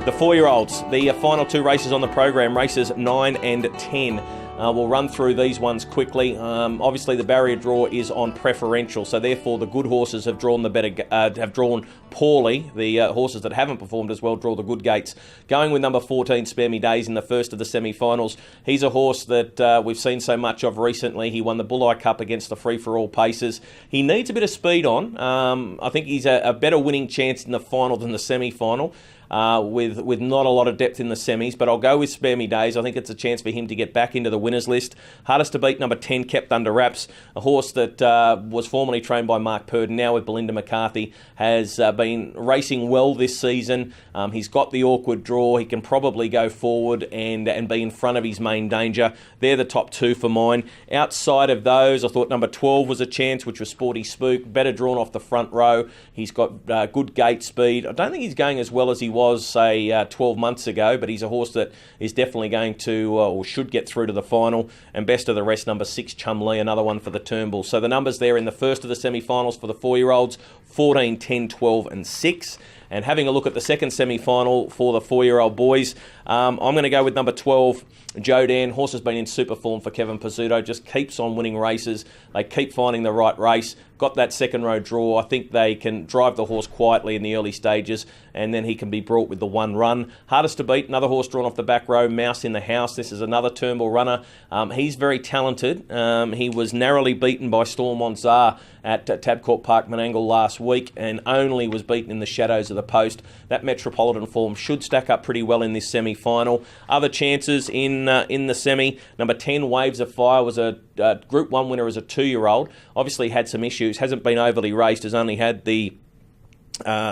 The 4-year-olds, the final two races on the program, races 9 and 10. We'll run through these ones quickly. Obviously, the barrier draw is on preferential, so therefore the good horses have drawn have drawn poorly. The horses that haven't performed as well draw the good gates. Going with number 14, Spare Me Days, in the first of the semi-finals. He's a horse that we've seen so much of recently. He won the Bulleye Cup against the free-for-all paces. He needs a bit of speed on. I think he's a better winning chance in the final than the semi-final. With not a lot of depth in the semis, but I'll go with Spare Me Days. I think it's a chance for him to get back into the winners list. Hardest to beat, number 10, Kept Under Wraps, a horse that was formerly trained by Mark Purdon, now with Belinda McCarthy, has been racing well this season. He's got the awkward draw. He can probably go forward and be in front of his main danger. They're the top two for mine. Outside of those, I thought number 12 was a chance, which was Sporty Spook, better drawn off the front row. He's got good gate speed. I don't think he's going as well as he was, say, 12 months ago, but he's a horse that is definitely going to, or should get through to the final. And best of the rest, number 6, Chumlee, another one for the Turnbull. So the numbers there in the first of the semi-finals for the 4-year-olds, 14, 10, 12 and 6. And having a look at the second semi-final for the 4-year-old boys, I'm going to go with number 12, Jodan. Horse has been in super form for Kevin Pizzuto, just keeps on winning races. They keep finding the right race. Got that second row draw. I think they can drive the horse quietly in the early stages, and then he can be brought with the one run. Hardest to beat, another horse drawn off the back row, Mouse in the House. This is another Turnbull runner. He's very talented. He was narrowly beaten by Storm on Tsar at Tabcorp Park, Menangle last week, and only was beaten in the shadows of the post. That Metropolitan form should stack up pretty well in this semi-final. Other chances in the semi, number 10, Waves of Fire, was a Group 1 winner as a 2-year-old. Obviously had some issues, hasn't been overly raced, has only had the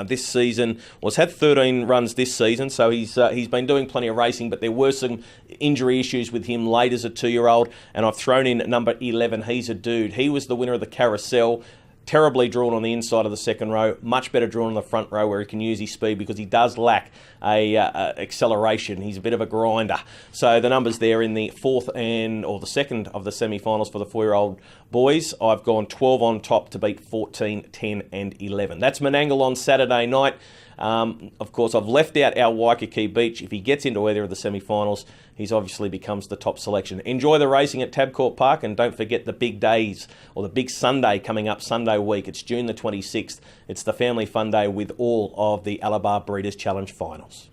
this season, has had 13 runs this season, so he's been doing plenty of racing, but there were some injury issues with him late as a 2-year-old, and I've thrown in number 11, He's a Dude. He was the winner of the Carousel. Terribly drawn on the inside of the second row, much better drawn on the front row where he can use his speed because he does lack a acceleration. He's a bit of a grinder. So the numbers there in the the second of the semi-finals for the 4-year-old boys, I've gone 12 on top to beat 14, 10 and 11. That's Menangle on Saturday night. Of course, I've left out our Waikiki Beach. If he gets into either of the semi-finals, he's obviously becomes the top selection. Enjoy the racing at Tabcorp Park, and don't forget the big days, or the big Sunday coming up, Sunday week. It's June the 26th. It's the family fun day with all of the Alabar Breeders' Challenge finals.